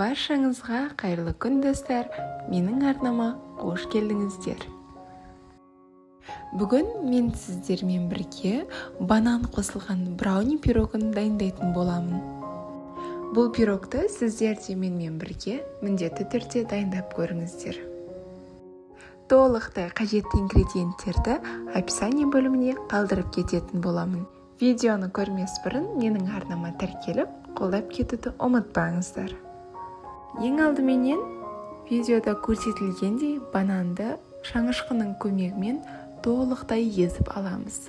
Баршаңызға қайырлы күн достар, менің арнама қош келдіңіздер. Бүгін мен сіздермен бірге банан қосылған брауни пирогын дайындайтын боламын. Бұл пирогты сіздер де менімен бірге міндетті түрде дайындап көріңіздер. Толықтай қажетті ингредиенттерді описание бөліміне қалдырып кететін боламын. Видеоны көрмес бұрын менің арнама тіркеліп, қолдап кетуді ұмытпаңыздар. Ең алдыменен видеода көрсетілгендей бананды шаңышқының көмегімен толықтай езіп аламыз.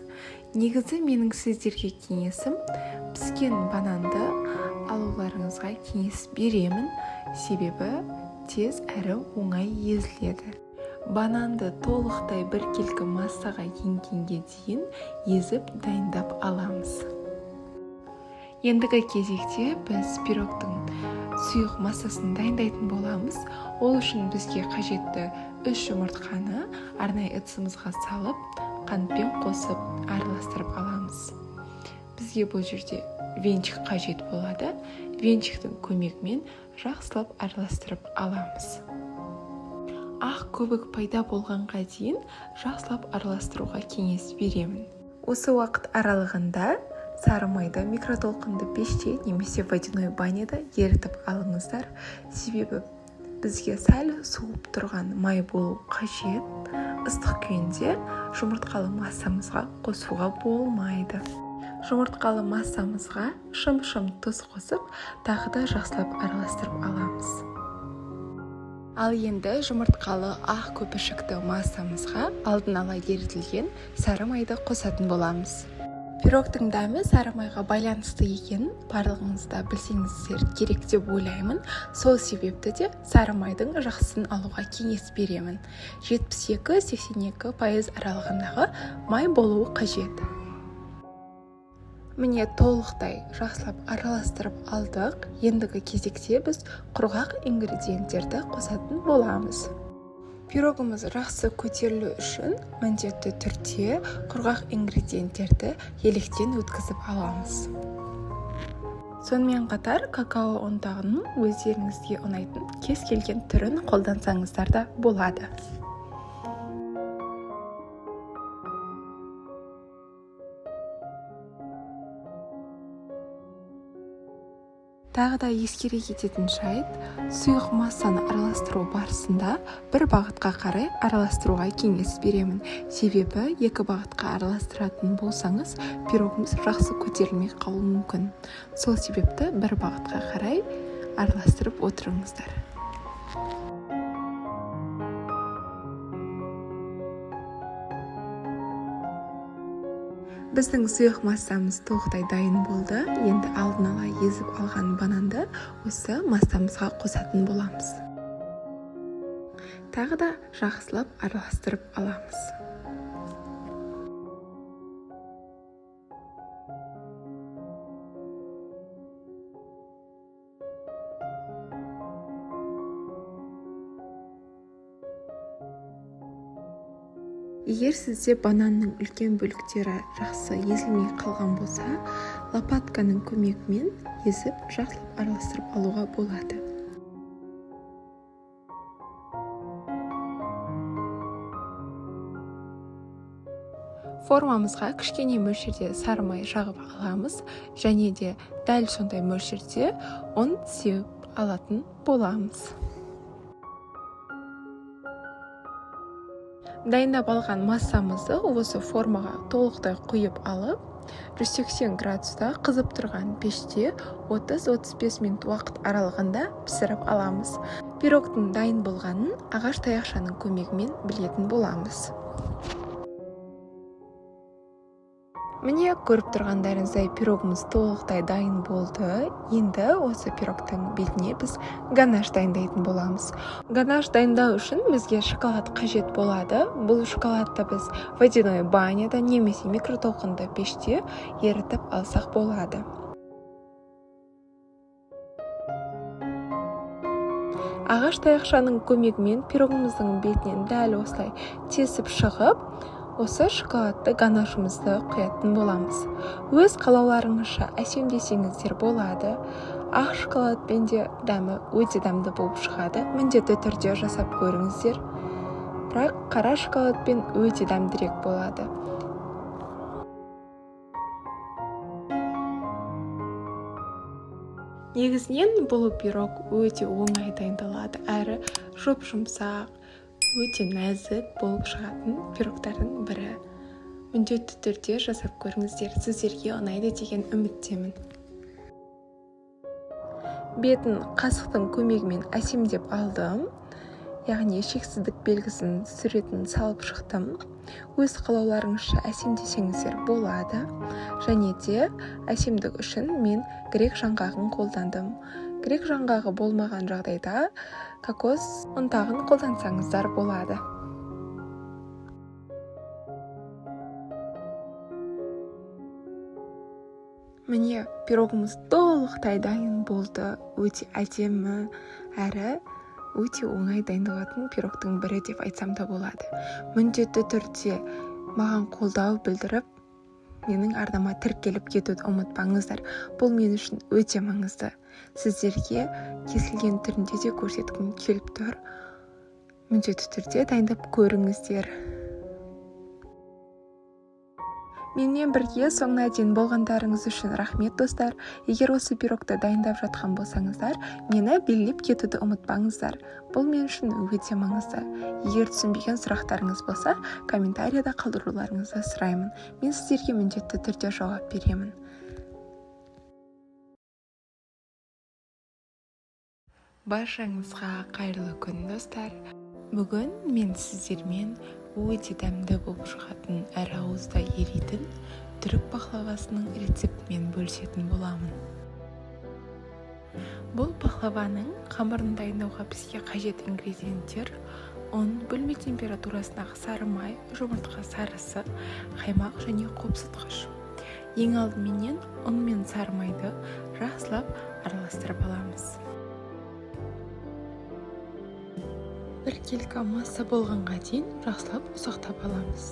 Негізі менің сіздерге кеңесім, піскен бананды алуларыңызға кеңес беремін, себебі тез әрі оңай езіледі. Бананды толықтай біркелкі массаға енгенге дейін езіп дайындап аламыз. Ендігі кезекте біз пирогтың сұйық массасын дайындайтын боламыз. Ол үшін бізге қажетті 3 жұмыртқаны арнайы ыдысымызға салып, қантпен қосып араластырып аламыз. Бізге бұл жерде венчик қажет болады. Венчиктің көмегімен жақсылап араластырып аламыз. Ақ көбік пайда болғанға дейін жақсылап араластыруға кеңес беремін. Осы уақыт аралығында сары майды микротолқынды пеште немесе водяной баняда ерітіп алыңыздар. Себебі бізге сәл суып тұрған май болу қажет. Ыстық күйінде жұмыртқалы массамызға қосуға болмайды. Жұмыртқалы массамызға шым-шым тұз қосып, тағы да жақсылап араластырып аламыз. Ал енді жұмыртқалы ақ көпіршікті массамызға алдын ала ерітілген сары майды қосатын боламыз. Пирогтың дәмі сары майға байланысты екенін барлығыңызда білсеңіздер керек деп ойлаймын. Сол себепті де сары майдың жақсысын алуға кеңес беремін. 72-82% аралығындағы май болуы қажет. Міне толықтай жақсылап араластырып алдық. Ендігі кезекте біз құрғақ ингредиенттерді қосатын боламыз. Пирогымыз жақсы көтерілу үшін міндетті түрде құрғақ ингредиенттерді електен өткізіп аламыз. Сонымен қатар какао ұнтағының өздеріңізге ұнайтын кез келген түрін қолдансаңыздар да болады. Тағы да ескере кететін жайт, сұйық массаны араластыру барысында бір бағытқа қарай араластыруға кеңес беремін. Себебі екі бағытқа араластыратын болсаңыз, пирогымыз жақсы көтерілмей қалуы мүмкін. Сол себепті бір бағытқа қарай араластырып отырыңыздар. Біздің сұйық массамыз толықтай дайын болды. Енді алдын ала езіп алған бананды осы массамызға қосатын боламыз. Тағы да жақсылап араластырып аламыз. Егер сізде бананның үлкен бөліктері жақсы езілмей қалған болса, лопатканың көмегімен езіп жақсылап араластырып алуға болады. Формамызға кішкене мөлшерде сары май жағып аламыз, және де дәл сондай мөлшерде ұн сеуіп алатын боламыз. Дайындап алған массамызды осы формаға толықтай құйып алып, 180 градуста қызып тұрған пеште 30-35 минут уақыт аралығында пісіріп аламыз. Пирогтың дайын болғанын ағаш таяқшаның көмегімен білетін боламыз. Міне көріп тұрғандарыңыздай пирогымыз толықтай дайын болды. Енді осы пирогтың бетіне біз ганаш дайындайтын боламыз. Ганаш дайындау үшін бізге шоколад қажет болады. Бұл шоколадты біз водяной баняда немесе микротолқынды пеште ерітіп алсақ болады. Ағаш таяқшаның көмегімен пирогымыздың бетінен дәл осылай тесіп шығып, осы шоколадты ганашымызды құятын боламыз. Өз қалауларыңызша әсемдесеңіздер болады. ақ шоколадпен де дәмі өте дәмді болып шығады. Міндетті түрде жасап көріңіздер. Бірақ қара шоколадпен өте дәмдірек болады. Негізінен бұл пирог өте оңай дайындалады, әрі жұп-жұмсақ, өте нәзік болып шығатын пирогтардың бірі. Міндетті түрде жасап көріңіздер, сіздерге ұнайды деген үміттемін. Бетін қасықтың көмегімен әсемдеп алдым. Яғни шексіздік белгісін суретін салып шықтым. Өз қалауларыңызша әсемдесеңіздер болады. Және де әсемдік үшін мен грек жаңғағын қолдандым. Грек жаңғағы болмаған жағдайда кокос ұнтағын қолдансаңыздар болады. Міне, пирогымыз толықтай дайын болды. Өте әдемі әрі өте оңай дайындалатын пирогтың бірі деп айтсам да болады. Міндетті түрде маған қолдау білдіріп, менің арнама тіркеліп кетуді ұмытпаңыздар. Бұл мен үшін өте маңызды. Сіздерге кесілген түрінде де көрсеткім келіп тұр. Міндетті түрде дайындап көріңіздер. Менімен бірге соңына дейін болғандарыңыз үшін рахмет, достар. Егер осы пирогты дайындап жатқан болсаңыздар, мені белгілеп кетуді ұмытпаңыздар. Бұл мен үшін өте маңызды. Егер түсінбеген сұрақтарыңыз болса, комментарияда қалдыруларыңызды сұраймын. Мен сіздерге міндетті түрде жауап беремін. Баршаңызға қайырлы күн, достар. Бүгін мен сіздермен өте дәмді болып шығатын, әр ауызда еритін түрік пахлавасының рецептімен бөлісетін боламын. Бұл пахлаваның қамырын дайындауға бізге қажет ингредиенттер: ұн, бөлме температурасындағы сары май, жұмыртқа сарысы, қаймақ және қопсытқыш. Ең алдыменен ұн мен сары майды жақсылап араластырып аламыз. Бір келка масса болғанға дейін жақсылап ұсақтап аламыз.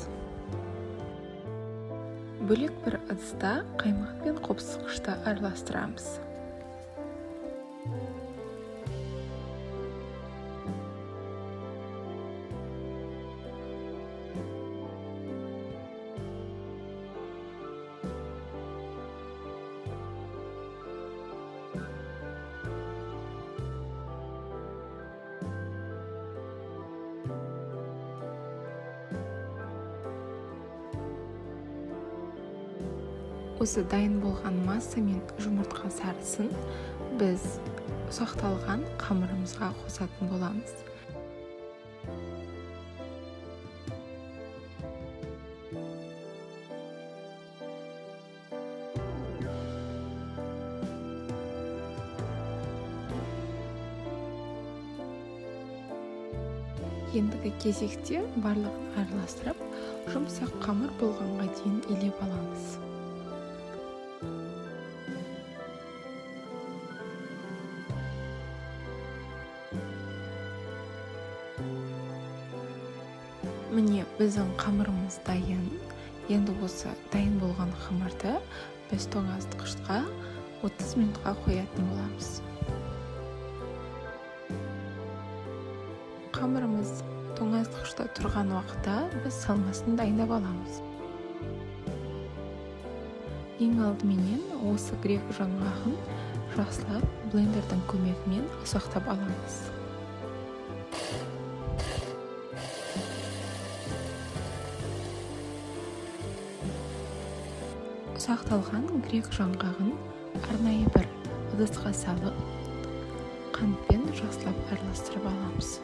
Бөлек бір ыдыста қаймақ пен қопсытқышты араластырамыз. Осы дайын болған масса мен жұмыртқа сарысын біз ұсақталған қамырымызға қосатын боламыз. Ендігі кезекте барлығын араластырып, жұмсақ қамыр болғанға дейін илеп аламыз. Міне, біздің қамырымыз дайын. Енді осы дайын болған қамырды біз тоңазытқышқа 30 минутқа қоятын боламыз. Қамырымыз тоңазытқышта тұрған уақытта біз салмасын дайындап аламыз. Ең алдыменен осы грек жаңғағын жақсылап блендердің көмегімен ұсақтап аламыз. Ұсақталған грек жаңғағын арнайы бір ыдысқа салып, қантпен жақсылап араластырып аламыз.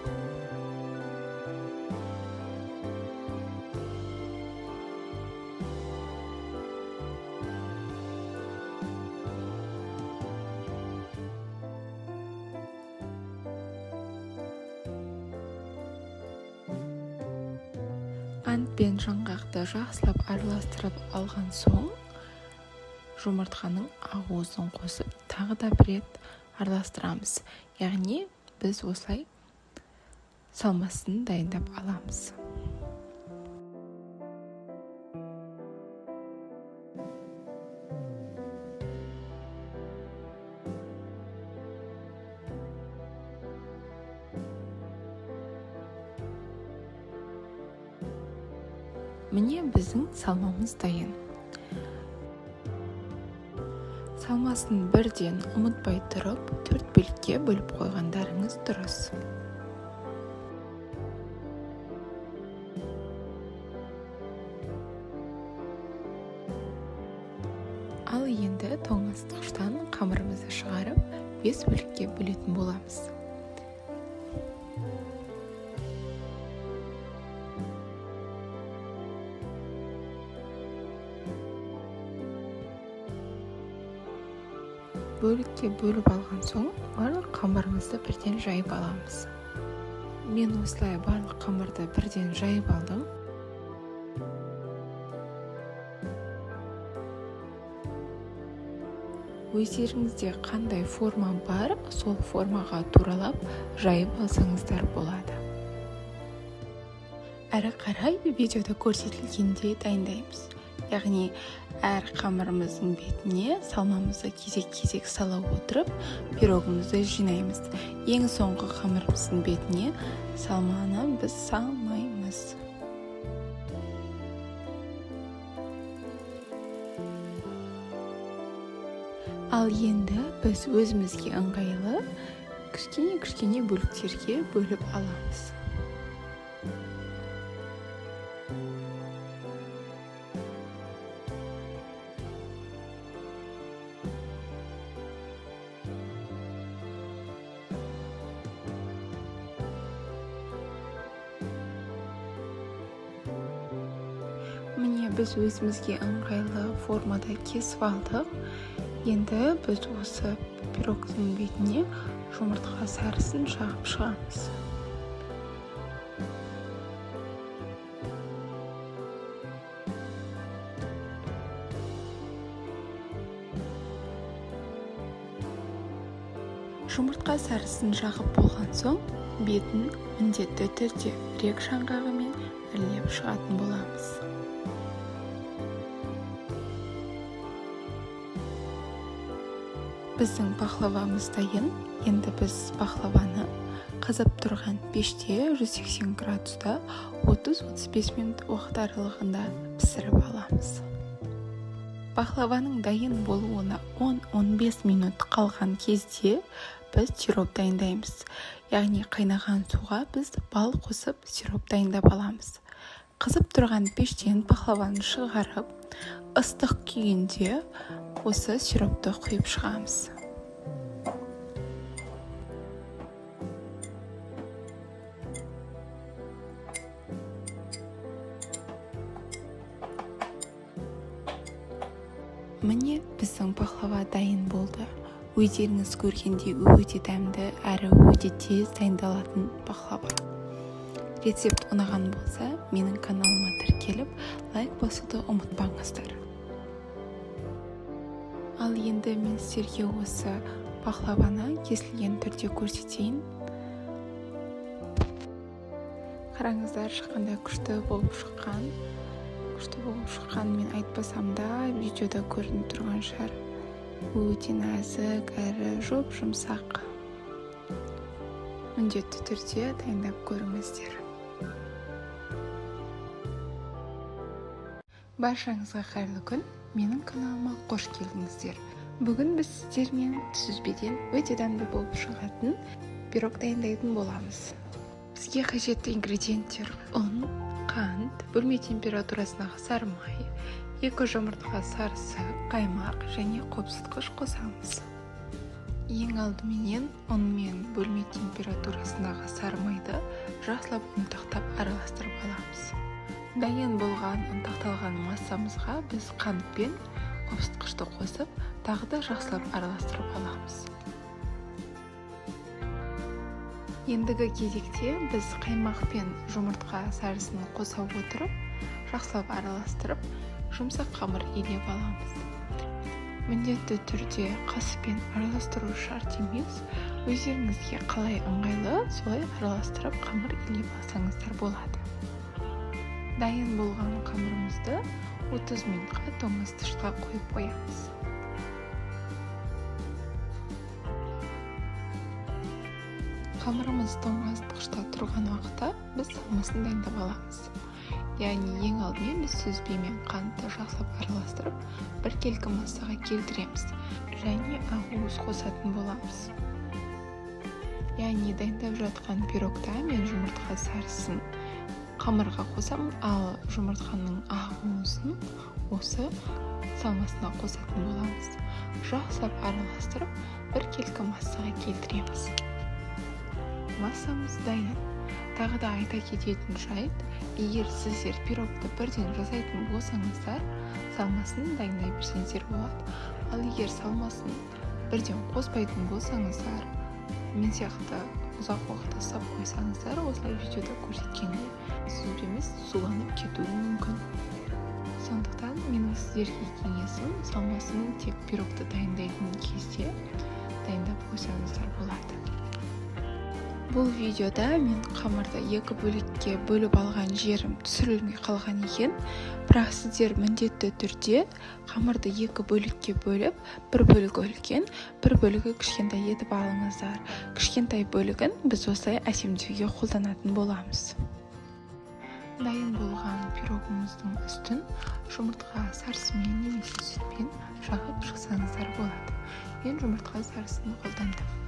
Қант пен жаңғақты жақсылап араластырып алған соң, жұмыртқаның ақуызын қосып, тағы да бір рет араластырамыз. Яғни біз осылай салмасын дайындап аламыз. Міне біздің салмамыз дайын. Салмасын бірден ұмытпай тұрып, 4 бөлікке бөліп қойғандарыңыз дұрыс. Ал енді тоңазытқыштан қамырымызды шығарып, 5 бөлікке бөлетін боламыз. Бөлікке бөліп алған соң, барлық қамырымызды бірден жайып аламыз. Мен осылай барлық қамырды бірден жайып алдым. Өздеріңізде қандай форма бар, сол формаға туралап жайып алсаңыздар болады. Әрі қарай видеода көрсетілгендей дайындаймыз. Яғни әр қамырымыздың бетіне салмамызды кезек-кезек сала отырып, пирогымызды жинаймыз. Ең соңғы қамырымыздың бетіне салманы біз салмаймыз. Ал енді біз өзімізге ыңғайлы кішкене бөліктерге бөліп аламыз. Міне біз өзімізге ыңғайлы формада кесіп алдық. Енді біз осы пирогтың бетіне жұмыртқа сарысын жағып шығамыз. Жұмыртқа сарысын жағып болған соң, бетін міндетті түрде рек жаңғағымен үрлеп шығатын боламыз. Біздің пахлавамыз дайын. Енді біз пахлаваны қызып тұрған пеште 180 градуста 30-35 минут уақыт аралығында пісіріп аламыз. Пахлаваның дайын болуына 10-15 минут қалған кезде біз сироп дайындаймыз. Яғни қайнаған суға біз бал қосып сироп дайындап аламыз. Қызып тұрған пештен пахлаваны шығарып, ыстық күйінде осы сиропты құйып шығамыз. Міне біздің пахлава дайын болды. Өздеріңіз көргенде өте дәмді әрі өте тез дайындалатын пахлава. Рецепт ұнаған болса, менің каналыма тіркеліп, лайк басуды ұмытпаңыздар. Ал енді мен сіздерге осы пахлаваны кесілген түрде көрсетейін. Қараңыздар, шыққанда күшті болып шыққан мен айтпасам да, видеода көрініп тұрған шығар. Өте нәзік әрі жұмсақ. Міндетті түрде дайындап көріңіздер. Баршаңызға қайырлы күн, менің каналыма қош келдіңіздер. Бүгін біз сіздермен сүзбеден өте дәмді болып шығатын пирог дайындайтын боламыз. Бізге қажетті ингредиенттер: ұн, қант, бөлме температурасындағы сары май, 2 жұмыртқа сарысы, қаймақ және қопсытқыш қосамыз. Ең алдыменен ұн мен бөлме температурасындағы сары майды жақсылап ұнтақтап араластырып аламыз. Дайын болған ұнтақталған массамызға біз қант пен қопсытқышты қосып, тағы да жақсылап араластырып аламыз. Ендігі кезекте біз қаймақ пен жұмыртқа сарысын қоса отырып, жақсылап араластырып, жұмсақ қамыр илеп аламыз. Міндетті түрде қаспен араластыру шарт емес, өздеріңізге қалай ыңғайлы, солай араластырып қамыр илеп алсаңыздар болады. Дайын болған қамырымызды 30 минутқа тоңазытқышқа қойып қоямыз. Қамырымыз тоңазытқышта тұрған уақытта біз салмасын дайындап аламыз. Яғни ең алдымен біз сүзбе мен қантты жақсылап араластырып, бір келкі массаға келтіреміз және ақуыз қосатын боламыз. Яғни дайындап жатқан пирогта мен жұмыртқа сарысын қамырға қосамын, ал жұмыртқаның ақуызын осы салмасына қосатын боламыз. Жақсылап араластырып, бір келкі массаға келтіреміз. Массамыз дайын. Тағы да айта кететін жайт, егер сіздер пирогты бірден жасайтын болсаңыздар, салмасын дайындай берсеңіздер болады. Ал егер салмасын бірден қоспайтын болсаңыздар, мен сияқты ұзақ уақыт ұстап қойсаңыздар, осылай видеода көрсеткендей сүзбеміз суланып кетуі мүмкін. Сондықтан менің сіздерге кеңесім, салмасын тек пирогты дайындайтын кезде дайындап қойсаңыздар болады. Бұл видеода мен қамырды екі бөлікке бөліп алған жерім түсірілмей қалған екен, бірақ сіздер міндетті түрде қамырды екі бөлікке бөліп, бір бөлігі үлкен, бір бөлігі кішкентай етіп алыңыздар. Кішкентай бөлігін біз осылай әсемдеуге қолданатын боламыз. Дайын болған пирогымыздың үстін жұмыртқа сарысымен немесе сүтпен жағып шықсаңыздар болады. Мен жұмыртқа сарысын қолдандым.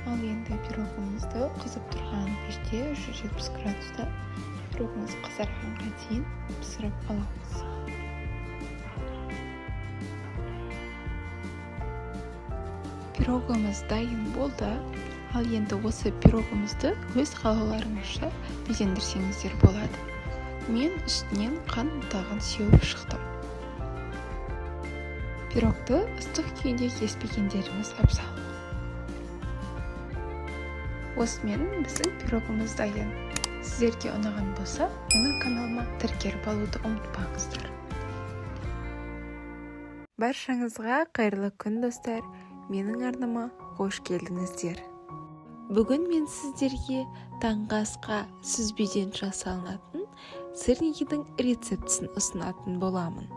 Ал енді пирогымызды қызып тұрған пеште 170 градуста пирогымыз қызарғанға дейін пісіріп аламыз. Пирогымыз дайын болды. Ал енді осы пирогымызды өз қалауларыңызша безендірсеңіздер болады. Мен үстінен қант ұнтағын сеуіп шықтым. Пирогты ыстық күйінде кеспегендеріңіз абзал. Осымен біздің пирогымыз дайын. Сіздерге ұнаған болса, менің каналыма тіркеліп алуды ұмытпаңыздар. Баршаңызға қайырлы күн достар. Менің арнама қош келдіңіздер. Бүгін мен сіздерге таңғы асқа сүзбеден жасалынатын сырнигидің рецептісін ұсынатын боламын.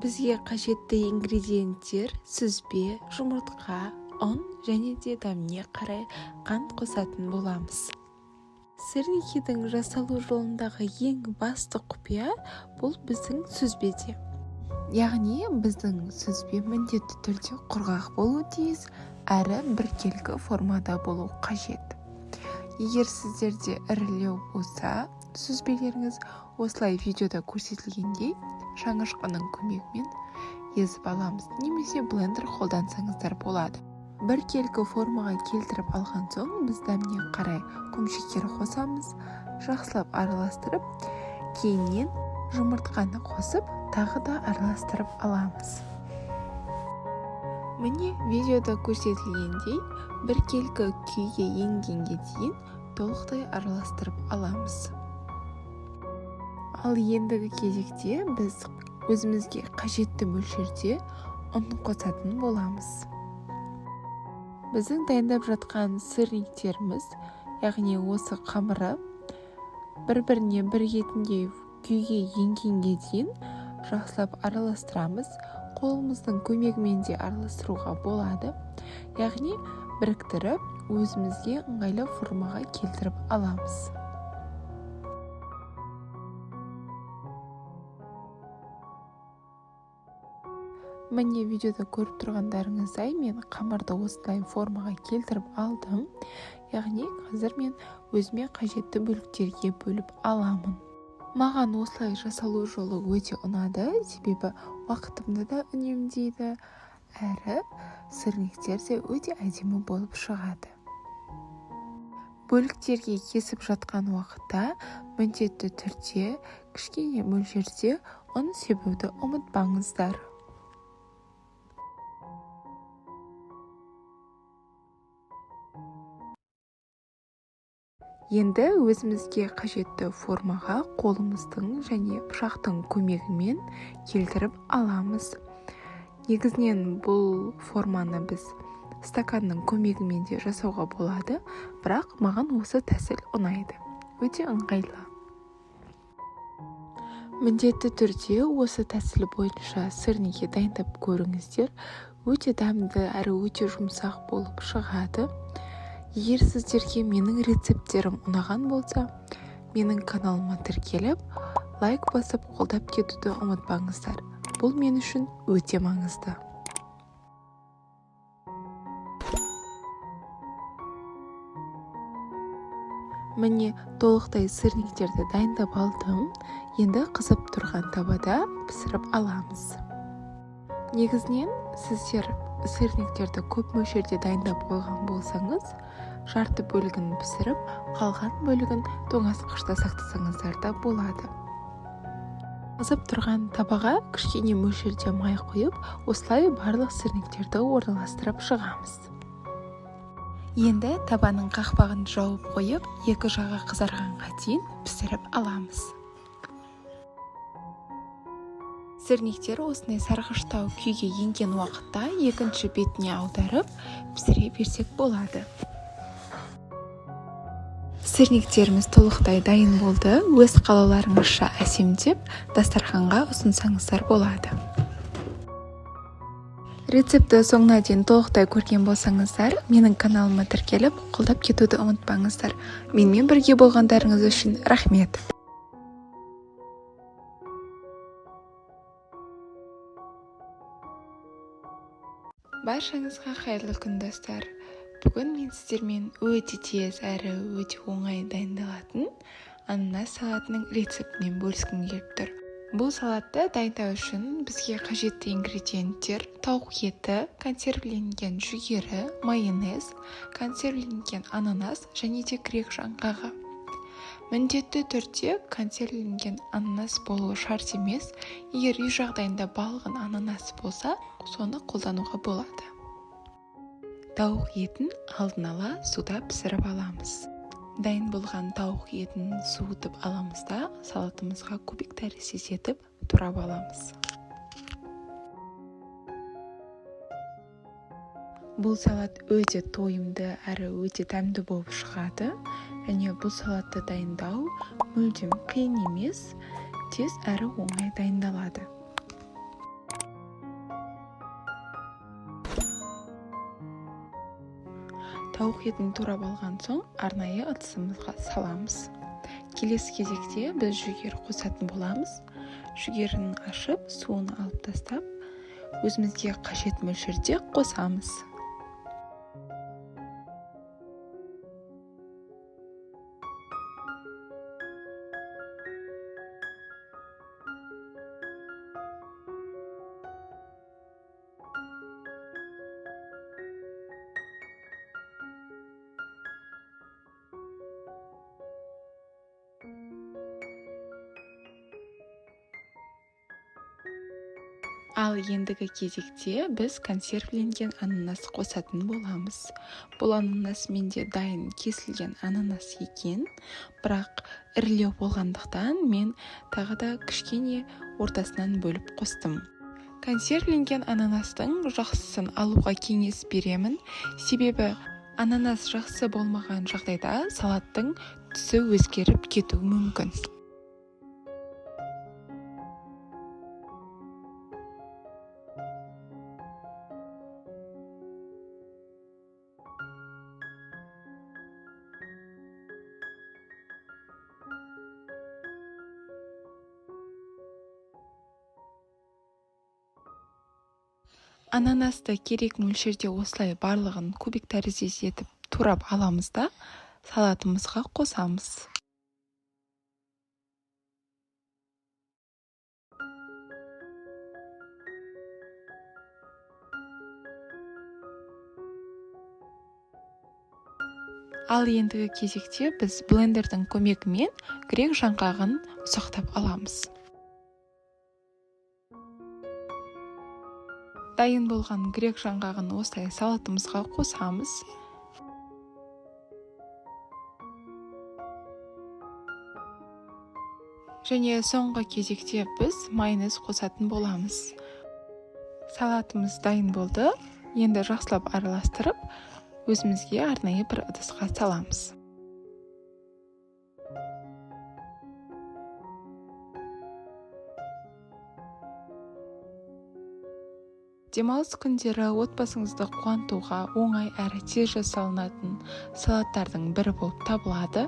Бізге қажетті ингредиенттер сүзбе, жұмыртқа, ұн және де дәміне қарай қант қосатын боламыз. Сырнигидің жасалу жолындағы ең басты құпия бұл біздің сүзбеде. Яғни біздің сүзбе міндетті түрде құрғақ болу тиіс, әрі біркелкі формада болу қажет. Егер сіздерде ірілеу болса, сүзбелеріңіз осылай видеода көрсетілгендей шаңышқының көмегімен езіп аламыз, немесе блендер қолдансаңыздар болады. Біркелкі формаға келтіріп алған соң, біз дәміне қарай құмшекер қосамыз, жақсылап араластырып, кейіннен жұмыртқаны қосып, тағы да араластырып аламыз. Міне видеода көрсетілгендей, біркелкі күйге енгенге дейін толықтай араластырып аламыз. Ал ендігі кезекте біз өзімізге қажетті мөлшерде ұн қосатын боламыз. Біздің дайындап жатқан сырниктеріміз, яғни осы қамыры бір-біріне бірігетіндей күйге енгенге дейін жақсылап араластырамыз. Қолымыздың көмегімен де араластыруға болады. Яғни біріктіріп өзімізге ыңғайлы формаға келтіріп аламыз. Міне видеода көріп тұрғандарыңыздай мен қамырды осылай формаға келтіріп алдым. Яғни қазір мен өзіме қажетті бөліктерге бөліп аламын. Маған осылай жасалу жолы өте ұнады, себебі уақытымды да үнемдейді, әрі сырниктер де өте әдемі болып шығады. Бөліктерге кесіп жатқан уақытта міндетті түрде кішкене мөлшерде ұн себуді ұмытпаңыздар. Енді өзімізге қажетті формаға қолымыздың және пышақтың көмегімен келтіріп аламыз. Негізінен бұл форманы біз стаканның көмегімен де жасауға болады, бірақ маған осы тәсіл ұнайды. Өте ыңғайлы. Міндетті түрде осы тәсіл бойынша сырниги дайындап көріңіздер. Өте дәмді әрі өте жұмсақ болып шығады. Егер сіздерге менің рецепттерім ұнаған болса, менің каналыма тіркеліп, лайк басып қолдап кетуді ұмытпаңыздар. Бұл мен үшін өте маңызды. Міне толықтай сырниктерді дайындап алдым. Енді қызып тұрған табада пісіріп аламыз. Негізінен сіздер сырниктерді көп мөлшерде дайындап қойған болсаңыз, жарты бөлігін пісіріп, қалған бөлігін тоңазытқышта сақтасаңыздар да болады. Қызып тұрған табаға кішкене мөлшерде май құйып, осылай барлық сырниктерді орналастырып шығамыз. Енді табаның қақпағын жауып қойып, екі жағы қызарғанға дейін пісіріп аламыз. Сырниктер осындай сарғыштау күйге енген уақытта екінші бетіне аударып, пісіре берсек болады. Сырниктеріміз толықтай дайын болды. Өз қалауларыңызша әсемдеп, дастарханға ұсынсаңыздар болады. Рецепті соңына дейін толықтай көрген болсаңыздар, менің каналыма тіркеліп, қолдап кетуді ұмытпаңыздар. Менімен бірге болғандарыңыз үшін рахмет. Баршаңызға қайырлы күн достар. Бүгін мен сіздермен өте тез әрі өте оңай дайындалатын ананас салатының рецептімен бөліскім келіп тұр. Бұл салатты дайындау үшін бізге қажетті ингредиенттер: тауық еті, консервіленген жүгері, майонез, консервіленген ананас және де грек жаңғағы. Міндетті түрде консервіленген ананас болуы шарт емес. Егер үй жағдайында балғын ананас болса, соны қолдануға болады. Тауық етін алдын ала суда пісіріп аламыз. Дайын болған тауық етін суытып аламыз да, салатымызға кубик тәріздес етіп турап аламыз. Бұл салат өте тойымды әрі өте дәмді болып шығады. Және бұл салатты дайындау мүлдем қиын емес, тез әрі оңай дайындалады. Тауық етін турап алған соң арнайы ыдысымызға саламыз. Келесі кезекте біз жүгері қосатын боламыз. Жүгерін ашып, суын алып тастап, өзімізге қажет мөлшерде қосамыз. Ал ендігі кезекте біз консервіленген ананас қосатын боламыз. Бұл ананас менде дайын кесілген ананас екен, бірақ ірілеу болғандықтан мен тағы да кішкене ортасынан бөліп қостым. Консервіленген ананастың жақсысын алуға кеңес беремін, себебі ананас жақсы болмаған жағдайда салаттың түсі өзгеріп кетуі мүмкін. Ананасты керек мөлшерде осылай барлығын кубик тәріздес етіп турап аламыз да, салатымызға қосамыз. Ал ендігі кезекте біз блендердің көмегімен грек жаңғағын ұсақтап аламыз. Дайын болған грек жаңғағын осылай салатымызға қосамыз. Және соңғы кезекте біз майонез қосатын боламыз. Салатымыз дайын болды. Енді жақсылап араластырып, өзімізге арнайы бір ыдысқа саламыз. Демалыс күндері отбасыңызды қуантуға оңай әрі тез жасалынатын салаттардың бірі болып табылады.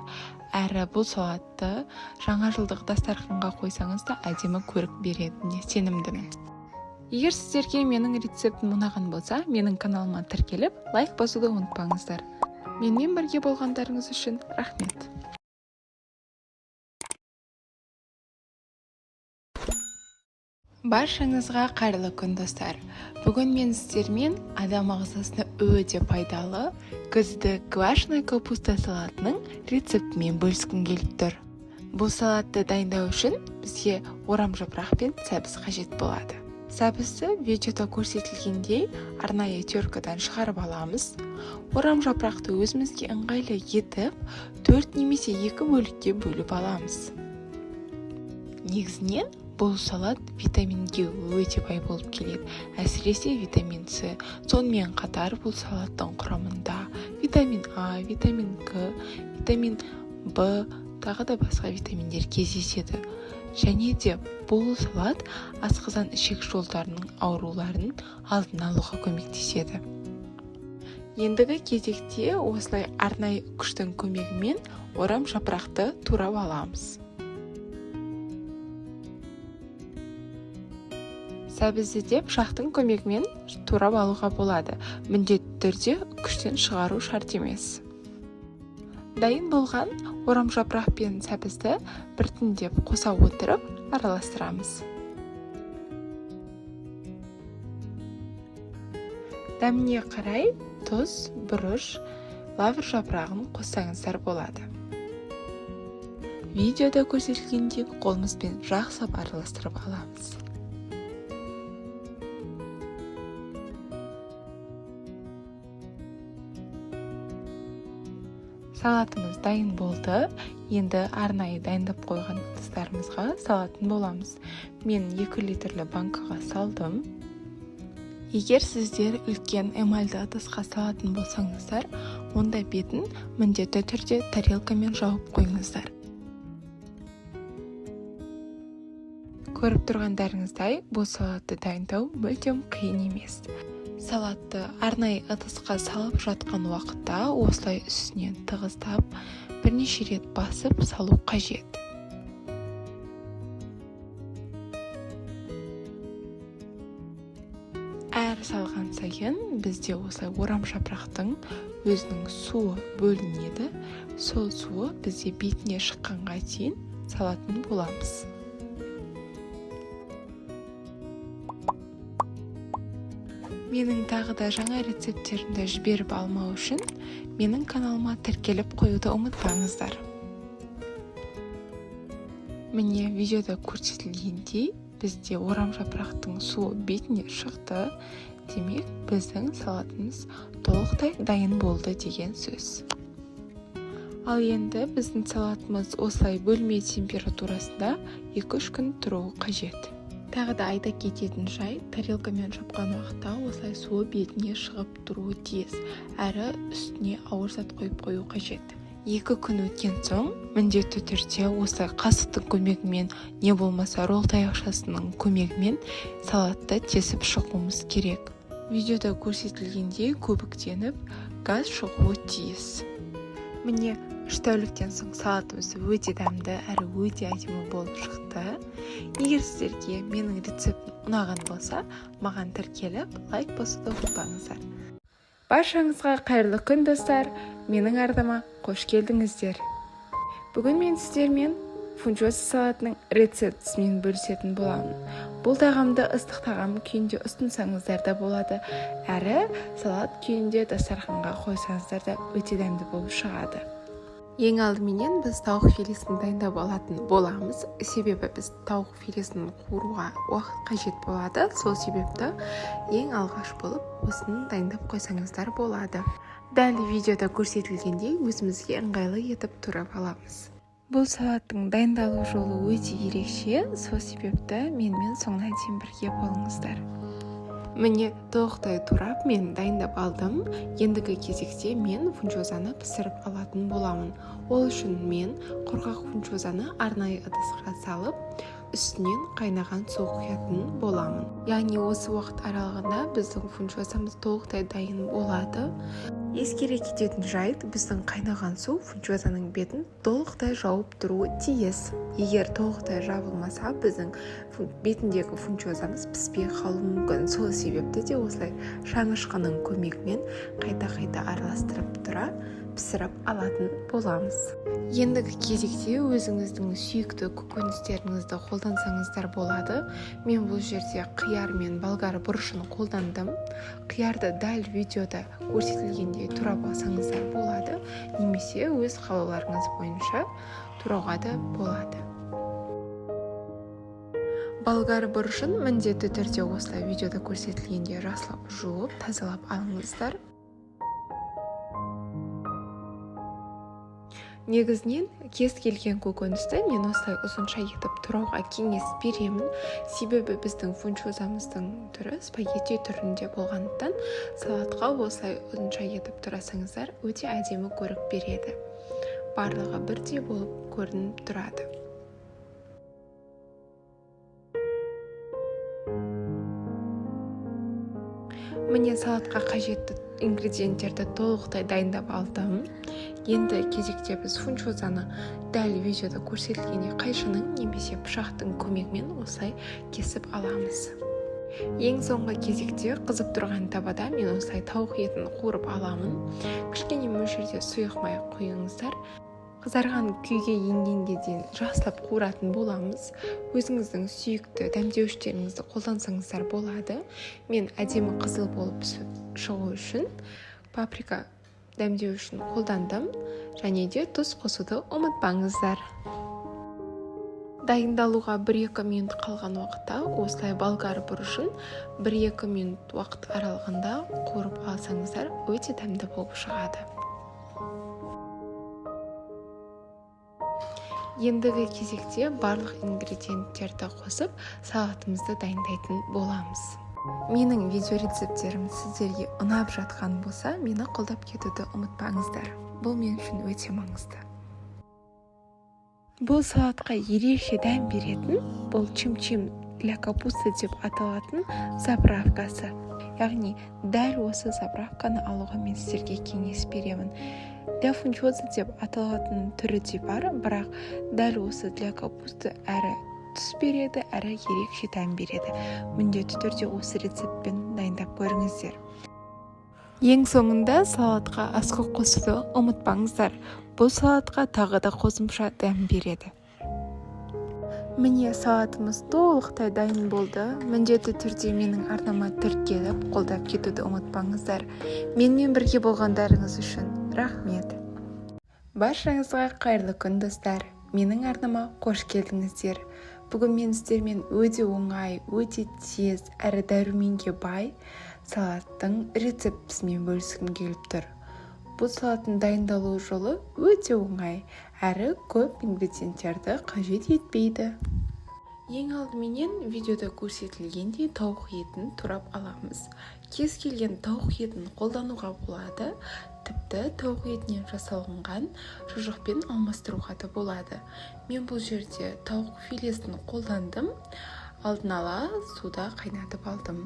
Әрі бұл салатты жаңа жылдық дастарханға қойсаңыз да әдемі көрік беретініне сенімдімін. Егер сіздерге менің рецептім ұнаған болса, менің каналыма тіркеліп, лайк басуды ұмытпаңыздар. Менімен бірге болғандарыңыз үшін рахмет. Баршаңызға қайырлы күн достар. Бүгін мен сіздермен адам ағзасына өте пайдалы күзді квашеная капуста салатының рецептімен бөліскім келіп тұр. Бұл салатты дайындау үшін бізге орам жапырақ пен сәбіз қажет болады. Сәбізді видеода көрсетілгендей арнайы теркадан шығарып аламыз. Орам жапырақты өзімізге ыңғайлы етіп, 4 немесе 2 бөлікке бөліп аламыз. Негізінен бұл салат витаминге өте бай болып келеді. Әсіресе витамин С. Сонымен қатар бұл салаттың құрамында витамин А, витамин К, витамин В, тағы да басқа витаминдер кездеседі. Және де бұл салат асқазан ішек жолдарының ауруларын алдын алуға көмектеседі. Ендігі кезекте осылай арнайы күштің көмегімен орам жапырақты турап аламыз. Сәбізді де пышақтың көмегімен турап алуға болады. Міндетті түрде күштен шығару шарт емес. Дайын болған орам жапырақ пен сәбізді біртіндеп қоса отырып араластырамыз. Дәміне қарай тұз, бұрыш, лавр жапырағын қоссаңыздар болады. Видеода көрсетілгендей қолымызбен жақсылап араластырып аламыз. Салатымыз дайын болды. Енді арнайы дайындап қойған ыдыстарымызға салатын боламыз. Мен 2 литрлі банкаға салдым. Егер сіздер үлкен эмальді ыдысқа салатын болсаңыздар, онда бетін міндетті түрде тарелкамен жауып қойыңыздар. Көріп тұрғандарыңыздай, бұл салатты дайындау мүлдем қиын емес. Салатты арнайы ыдысқа салып жатқан уақытта осылай үстінен тығыздап, бірнеше рет басып салу қажет. Әр салған сайын бізде осылай орам жапырақтың өзінің суы бөлінеді. Сол суы бізде бетіне шыққанға дейін салатын боламыз. Менің тағы да жаңа рецепттерімді жіберіп алмау үшін менің каналыма тіркеліп қоюды ұмытпаңыздар. Міне видеода көрсетілгендей бізде орам жапырақтың суы бетіне шықты. Демек, біздің салатымыз толықтай дайын болды деген сөз. Ал енді біздің салатымыз осылай бөлме температурасында 2-3 күн тұруы қажет. Тағы да айта кететін жай, тарелкамен жапқан уақытта осылай суы бетіне шығып тұруы тиіс, әрі үстіне ауыр зат қойып қою қажет. 2 күн өткен соң, міндетті түрде осылай қасықтың көмегімен, не болмаса ролл таяқшасының көмегімен салатты тесіп шығуымыз керек. Видеода көрсетілгендей көбіктеніп, газ шығуы тиіс. Міне 3 тәуліктен соң салатымыз өте дәмді әрі өте әдемі болып шықты. Егер сіздерге менің рецептім ұнаған болса, маған тіркеліп, лайк басуды ұмытпаңыздар. Баршаңызға қайырлы күн достар, менің арнама қош келдіңіздер. Бүгін мен сіздермен фунчоза салатының рецептісімен бөлісетін боламын. Бұл тағамды ыстық тағам күйінде ұсынсаңыздар да болады, әрі салат күйінде дастарханға қойсаңыздар да өте дәмді болып шығады. Ең алдыменен біз тауық филесін дайындап алатын боламыз, себебі біз тауық филесін қууға уақыт қажет болады. Сол себепті ең алғаш болып осыны дайындап қойсаңыздар болады. Дәл видеода көрсетілгендей өзімізге ыңғайлы етіп турап аламыз. Бұл салаттың дайындалу жолы өте ерекше, сол себепті менімен соңына дейін бірге болыңыздар. Міне толықтай турап мен дайындап алдым. Ендігі кезекте мен фунчозаны пісіріп алатын боламын. Ол үшін мен құрғақ фунчозаны арнайы ыдысқа салып, үстінен қайнаған су құятын боламын. Яғни осы уақыт аралығында біздің фунчозамыз толықтай дайын болады. Ескере кететін жайт, біздің қайнаған су фунчозаның бетін толықтай жауып тұруы тиіс. Егер толықтай жабылмаса, біздің бетіндегі фунчозамыз піспей қалуы мүмкін. Сол себепті де осылай шаңышқының көмегімен қайта араластырып тұра пісіріп алатын боламыз. Ендігі кезекте өзіңіздің сүйікті көкөністеріңізді қолдансаңыздар болады. Мен бұл жерде қияр мен болгар бұрышын қолдандым. Қиярды дәл видеода көрсетілгендей турап алсаңыздар болады, немесе өз қалауларыңыз бойынша турауға да болады. Болгар бұрышын міндетті түрде осылай видеода көрсетілгендей жақсылап жуып, тазалап алыңыздар. Негізінен кез келген көкөністі мен осылай ұзынша етіп турауға кеңес беремін. Себебі біздің фунчозамыздың түрі спагетти түрінде болғандықтан салатқа осылай ұзынша етіп турасаңыздар өте әдемі көрік береді. Барлығы бірдей болып көрініп тұрады. Міне салатқа қажетті ингредиенттерді толықтай дайындап алдым. Енді кезекте біз фунчозаны дәл видеода көрсетілгендей қайшының немесе пышақтың көмегімен осылай кесіп аламыз. Ең соңғы кезекте қызып тұрған табада мен осылай тауық етін қуырып аламын. Кішкене мөлшерде сұйық май құйыңыздар. Қызарған күйге енгенге дейін жақсылап қуыратын боламыз. Өзіңіздің сүйікті дәмдеуіштеріңізді қолдансаңыздар болады. Мен әдемі қызыл болып шығу үшін паприка дәмдеуішін қолдандым, және де тұз қосуды ұмытпаңыздар. Дайындалуға 1-2 минут қалған уақытта осылай болгар бұрышын 1-2 минут уақыт аралығында қуырып алсаңыздар өте дәмді болып шығады. Ендігі кезекте барлық ингредиенттерді қосып салатымызды дайындайтын боламыз. Менің видеорецептерім сіздерге ұнап жатқан болса, мені қолдап кетуді ұмытпаңыздар. Бұл мен үшін өте маңызды. Бұл салатқа ерекше дәм беретін, бұл чим-чим для капусты деп аталатын заправкасы. Яғни дәл осы заправканы алуға мен сіздерге кеңес беремін. Для фунчоза деп аталатын түрі де бар, бірақ дәл осы для капусты әрі түс береді, әрі ерекше дәм береді. Міндетті түрде осы рецептпен дайындап көріңіздер. Ең соңында салатқа аскөк қосуды ұмытпаңыздар. Бұл салатқа тағы да қосымша дәм береді. Міне салатымыз толықтай дайын болды. Міндетті түрде менің арнама тіркеліп, қолдап кетуді ұмытпаңыздар. Менімен бірге болғандарыңыз үшін рахмет. Баршаңызға қайырлы күн достар. Менің арнама қош келдіңіздер. Бүгін мен сіздермен өте оңай, өте тез, әрі дәруменге бай салаттың рецептісімен бөліскім келіп тұр. Бұл салаттың дайындалу жолы өте оңай, әрі көп ингредиенттерді қажет етпейді. Ең алдыменен видеода көрсетілгендей тауық етін турап аламыз. Кез келген тауық етін қолдануға болады, тіпті тауық етінен жасалынған шұжықпен алмастыруға да болады. Мен бұл жерде тауық филесін қолдандым, алдын ала суда қайнатып алдым.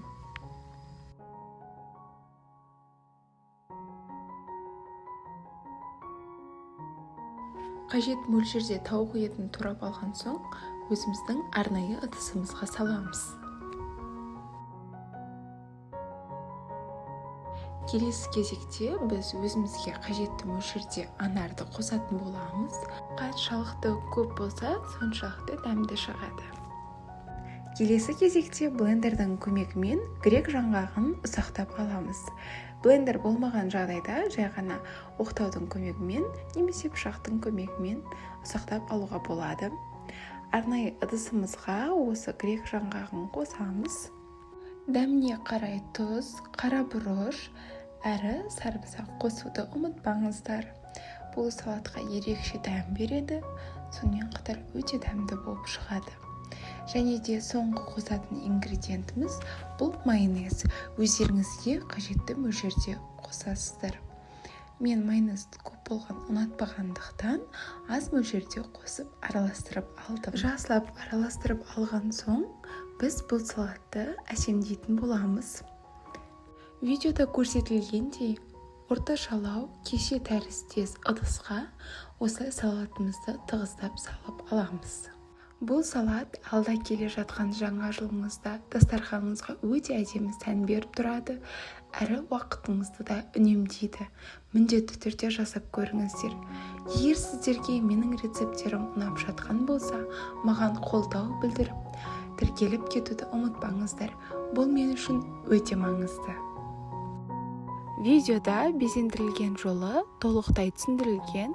Қажет мөлшерде тауық етін турап алған соң, өзіміздің арнайы ыдысымызға саламыз. Келесі кезекте біз өзімізге қажетті мөлшерде анарды қосатын боламыз. Қаншалықты көп болса, соншалықты дәмді шығады. Келесі кезекте блендердің көмегімен грек жаңғағын ұсақтап аламыз. Блендер болмаған жағдайда жай ғана оқтаудың көмегімен немесе пышақтың көмегімен ұсақтап алуға болады. Арнайы ыдысымызға осы грек жаңғағын қосамыз. Дәміне қарай тұз, қара бұрыш, әрі сарымсақ қосуды ұмытпаңыздар. Бұл салатқа ерекше дәм береді, сонымен қатар өте дәмді болып шығады. Және де соңғы қосатын ингредиентіміз бұл майонез. Өздеріңізге қажетті мөлшерде қосасыздар. Мен майонез көп болған ұнатпағандықтан аз мөлшерде қосып араластырып алдым. Жақсылап араластырып алған соң біз бұл салатты әсемдейтін боламыз. Видеода көрсетілгендей орташалау кесе тәріздес ыдысқа осылай салатымызды тығыздап салып аламыз. Бұл салат алда келе жатқан жаңа жылыңызда дастарханыңызға өте әдемі сән беріп тұрады, әрі уақытыңызды да үнемдейді. Міндетті түрде жасап көріңіздер. Егер сіздерге менің рецептерім ұнап жатқан болса, маған қолдау білдіріп, тіркеліп кетуді ұмытпаңыздар. Бұл мен үшін өте маңызды. Видеода безендірілген жолы толықтай түсіндірілген,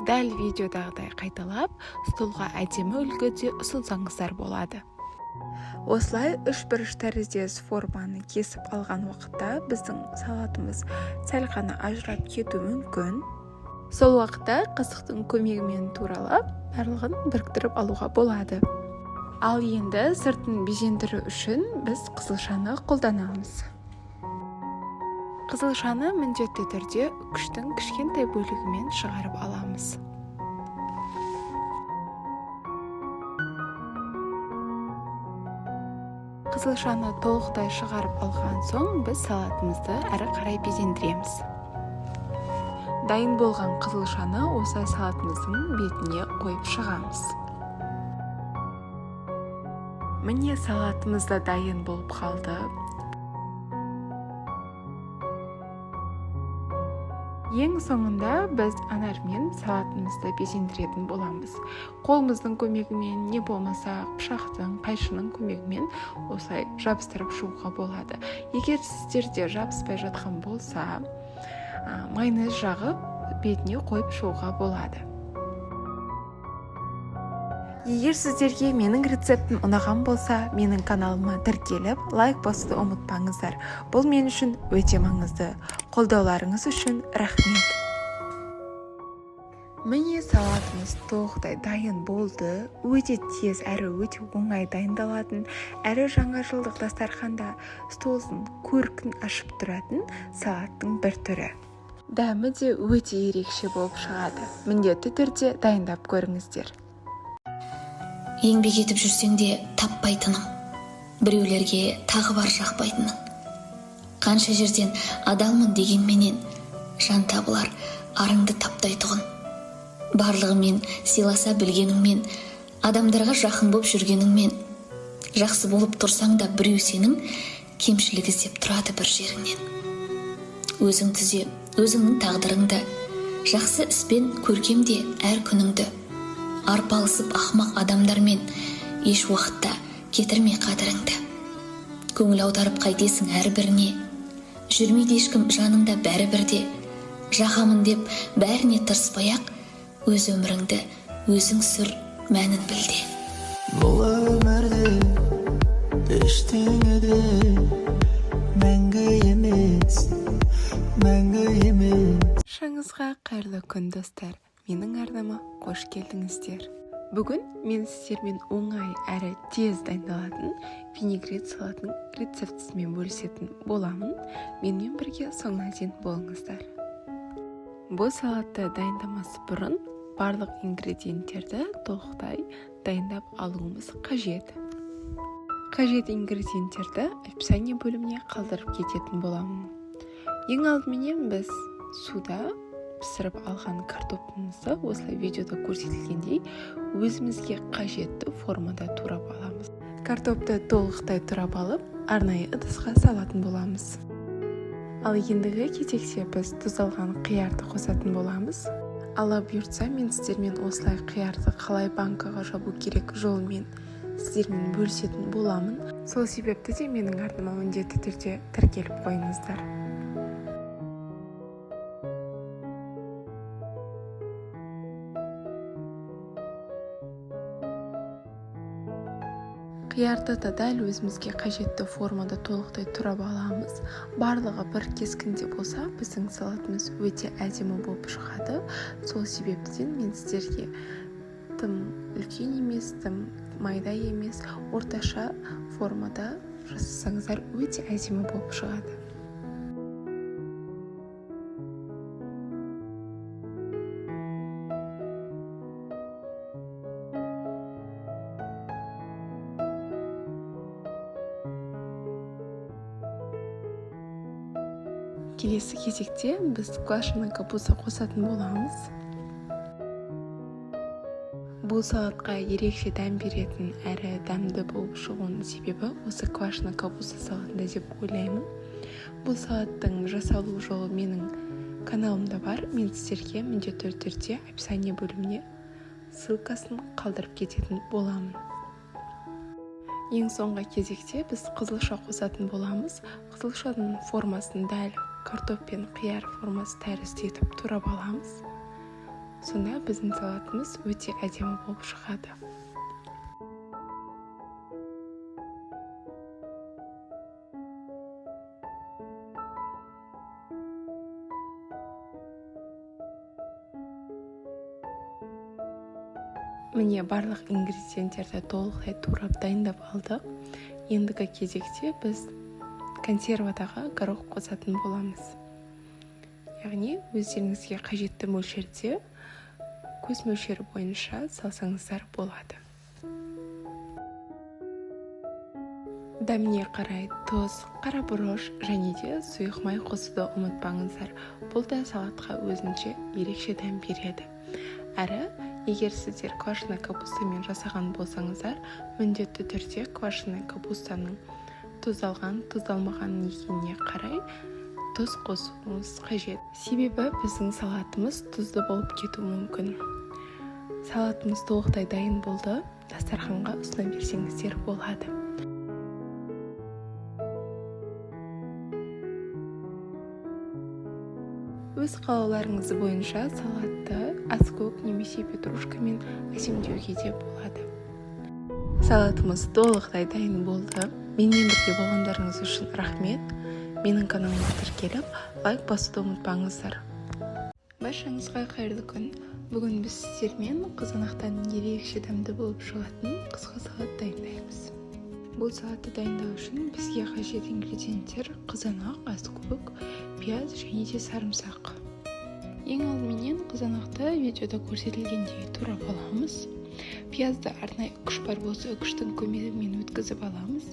дәл видеодағыдай қайталап, столға әдемі үлгіде ұсынсаңыздар болады. Осылай үш бұрыш тәріздес форманы кесіп алған уақытта біздің салатымыз сәл ғана ажырап кетуі мүмкін. Сол уақытта қасықтың көмегімен туралап, барлығын біріктіріп алуға болады. Ал енді сыртын безендіру үшін біз қызылшаны қолданамыз. Қызылшаны міндетті түрде үкіштің кішкентай бөлігімен шығарып аламыз. Қызылшаны толықтай шығарып алған соң біз салатымызды әрі қарай безендіреміз. Дайын болған қызылшаны осы салатымыздың бетіне қойып шығамыз. Міне салатымыз да дайын болып қалды. Ең соңында біз анармен салатымызды безендіретін боламыз. Қолымыздың көмегімен, не болмаса пышақтың, қайшының көмегімен осылай жабыстырып шығуға болады. Егер сіздерде жабыспай жатқан болса, майонез жағып, бетіне қойып шығуға болады. Егер сіздерге менің рецептім ұнаған болса, менің каналыма тіркеліп, лайк басуды ұмытпаңыздар. Бұл мен үшін өте маңызды. Қолдауларыңыз үшін рахмет. Міне салатымыз толықтай дайын болды. Өте тез әрі өте оңай дайындалатын, әрі жаңа жылдық дастарханда столдың көркін ашып тұратын салаттың бір түрі. Дәмі де өте ерекше болып шығады. Міндетті түрде дайындап көріңіздер. Еңбек етіп жүрсең де таппайтыным, біреулерге тағы бар жақпайтыным. Қанша жерден адалмын дегенменен, жан табылар арыңды таптайтұғын. Барлығымен сыйласа білгеніңмен, адамдарға жақын болып жүргеніңмен, жақсы болып тұрсаң да біреу сенің кемшілік іздеп тұрады бір жеріңнен. Өзің түзе, өзіңнің тағдырыңды, жақсы іспен көркемде әр күніңді. Арпалысып ақмақ адамдармен еш уақытта кетірме қадіріңді. Көңіл аударып қайтесің әрбіріне, жүрмейді ешкім жаныңда бәрі бірде. Жағамын деп бәріне тырыспай-ақ, өз өміріңді өзің сүр, мәнін білде. Бұл өмірде ештеңе де мәңгі емес, мәңгі емес. Шаңызға қайырлы күн достар. Менің арнама қош келдіңіздер. Бүгін мен сіздермен оңай әрі тез дайындалатын винегрет салатының рецептісімен бөлісетін боламын. Менімен бірге соңына дейін болыңыздар. Бұл салатты дайындамас бұрын барлық ингредиенттерді толықтай дайындап алуымыз қажет. Қажет ингредиенттерді описание бөліміне қалдырып кететін боламын. Ең алдыменен біз суда пісіріп алған картопымызды осылай видеода көрсетілгендей өзімізге қажетті формада турап аламыз. Картопты толықтай турап алып, арнайы ыдысқа салатын боламыз. Ал ендігі кезекте біз тұздалған қиярды қосатын боламыз. Алла бұйыртса, мен сіздермен осылай қиярды қалай банкаға жабу керек жолымен сіздермен бөлісетін боламын. Сол себепті де менің арнама міндетті түрде тіркеліп қойыңыздар. Қиярды да дәл өзімізге қажетті формада толықтай турап аламыз. Барлығы бір кескінде болса, біздің салатымыз өте әдемі болып шығады. Сол себептен мен сіздерге тым үлкен емес, тым майда емес, орташа формада жасасаңыздар өте әдемі болып шығады. Келесі кезекте біз квашеный капуста қосатын боламыз. Бұл салатқа ерекше дәм беретін әрі дәмді болып шығуының себебі осы квашеный капуста салатында деп ойлаймын. Бұл салаттың жасалу жолы менің каналымда бар. Мен сіздерге міндетті түрде описание бөліміне ссылкасын қалдырып кететін боламын. Ең соңғы кезекте біз қызылша қосатын боламыз. Қызылшаның формасын дәл картоп пен қияр формасы тәрізді етіп турап аламыз. Сонда біздің салатымыз өте әдемі болып шығады. Міне барлық ингредиенттерді толықтай турап дайындап алдық. Ендігі кезекте біз консервадағы горох қосатын боламыз. Яғни өздеріңізге қажетті мөлшерде көз мөлшері бойынша салсаңыздар болады. Дәміне қарай тұз, қара бұрыш және де сұйық май қосуды ұмытпаңыздар. Бұл да салатқа өзінше ерекше дәм береді. Әрі, егер сіздер квашеный капустамен жасаған болсаңыздар, міндетті түрде квашеный капустаның тұздалған, тұздалмаған екеніне қарай тұз қосуыңыз қажет. Себебі біздің салатымыз тұзды болып кетуі мүмкін. Салатымыз толықтай дайын болды. Дастарханға ұсына берсеңіздер болады. Өз қалауларыңыз бойынша салатты аскөк немесе петрушкамен әсемдеуге де болады. Салатымыз толықтай дайын болды. Менімен бірге болғандарыңыз үшін рахмет. Менің каналыма тіркеліп, лайк басуды ұмытпаңыздар. Баршаңызға қайырлы күн. Бүгін біз сіздермен қызанақтан ерекше дәмді болып шығатын қысқы салат дайындаймыз. Бұл салатты дайындау үшін бізге қажет ингредиенттер қызанақ, аскөк, пияз және де сарымсақ. Ең алдыменен қызанақты видеода көрсетілгендей турап аламыз. Пиязды арнайы үкіш бар болса, үкіштің көмегімен өткізіп аламыз.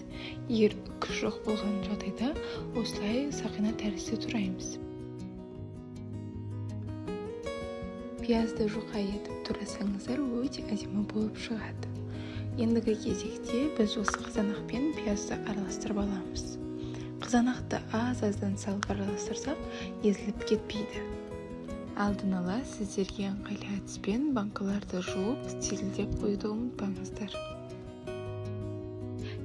Егер үкіш жоқ болған жағдайда осылай сақина тәрізді тураймыз. Пиязды жұқа етіп турасаңыздар өте әдемі болып шығады. Ендігі кезекте біз осы қызанақ пен пиязды араластырып аламыз. Қызанақты аз-аздан салып араластырсақ, езіліп кетпейді. Алдын ала сіздерге ыңғайлы әдіспен банкаларды жуып, стерилдеп қоюды ұмытпаңыздар.